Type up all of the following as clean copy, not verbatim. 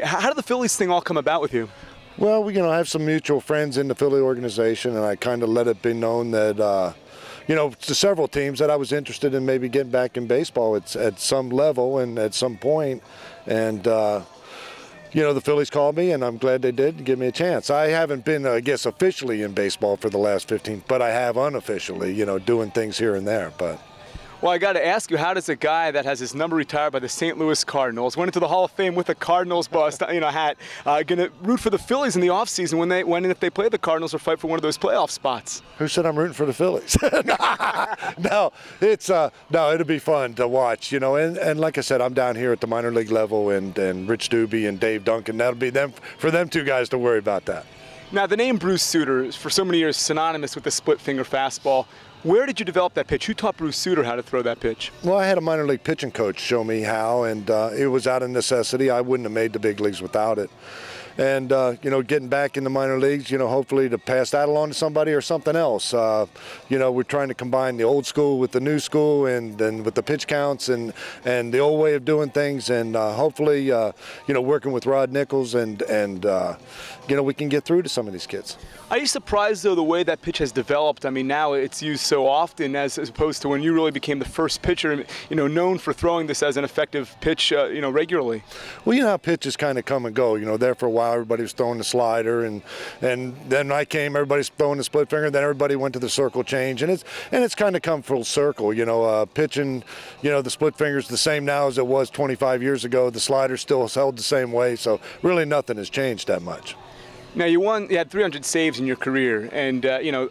How did the Phillies thing all come about with you? Well, I have some mutual friends in the Philly organization, and I kind of let it be known that, to several teams that I was interested in maybe getting back in baseball at some level and at some point. And, the Phillies called me, and I'm glad they did to give me a chance. I haven't been, I guess, officially in baseball for the last 15, but I have unofficially, doing things here and there. But. Well, I got to ask you, how does a guy that has his number retired by the St. Louis Cardinals, went into the Hall of Fame with a Cardinals hat, going to root for the Phillies in the offseason when if they play the Cardinals or fight for one of those playoff spots? Who said I'm rooting for the Phillies? No, it'll be fun to watch, and like I said, I'm down here at the minor league level, and Rich Doobie and Dave Duncan, that'll be for them two guys to worry about that. Now, the name Bruce Sutter is for so many years synonymous with the split-finger fastball. Where did you develop that pitch? Who taught Bruce Sutter how to throw that pitch? Well, I had a minor league pitching coach show me how, and it was out of necessity. I wouldn't have made the big leagues without it. And, getting back in the minor leagues, hopefully to pass that along to somebody or something else. We're trying to combine the old school with the new school and with the pitch counts and the old way of doing things. And hopefully, working with Rod Nichols and we can get through to some of these kids. Are you surprised, though, the way that pitch has developed? I mean, now it's used so often as opposed to when you really became the first pitcher, known for throwing this as an effective pitch, regularly. Well, how pitches kind of come and go. There for a while, everybody was throwing the slider, and then I came, everybody's throwing the split finger, then everybody went to the circle change, and it's kind of come full circle. Pitching, the split finger's the same now as it was 25 years ago. The slider still held the same way, so really nothing has changed that much. Now, you had 300 saves in your career, and,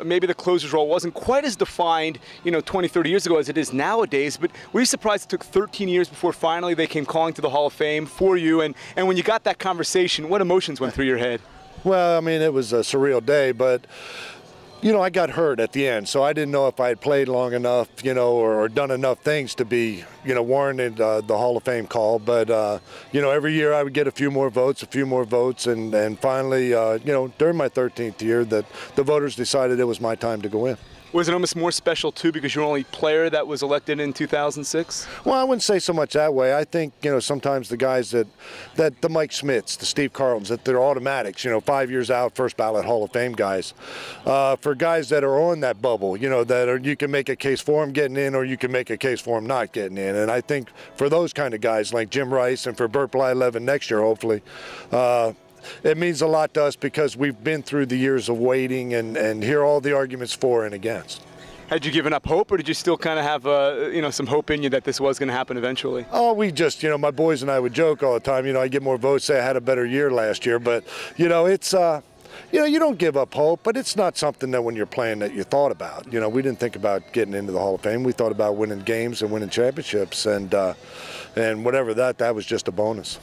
maybe the closer's role wasn't quite as defined, 20, 30 years ago as it is nowadays, but were you surprised it took 13 years before finally they came calling to the Hall of Fame for you? And when you got that conversation, what emotions went through your head? Well, it was a surreal day, but I got hurt at the end, so I didn't know if I had played long enough, or done enough things to be, warranted the Hall of Fame call. But, every year I would get a few more votes, and finally, during my 13th year, that the voters decided it was my time to go in. Was it almost more special, too, because you're the only player that was elected in 2006? Well, I wouldn't say so much that way. I think, sometimes the guys that the Mike Smiths, the Steve Carltons, that they're automatics, 5 years out, first ballot Hall of Fame guys. For guys that are on that bubble, you can make a case for them getting in or you can make a case for them not getting in. And I think for those kind of guys like Jim Rice and for Burt Blyleven next year, hopefully, it means a lot to us because we've been through the years of waiting and hear all the arguments for and against. Had you given up hope, or did you still kind of have, some hope in you that this was going to happen eventually? Oh, we just, my boys and I would joke all the time. I get more votes, say I had a better year last year. But, it's, you don't give up hope, but it's not something that when you're playing that you thought about. We didn't think about getting into the Hall of Fame. We thought about winning games and winning championships. And whatever that was just a bonus.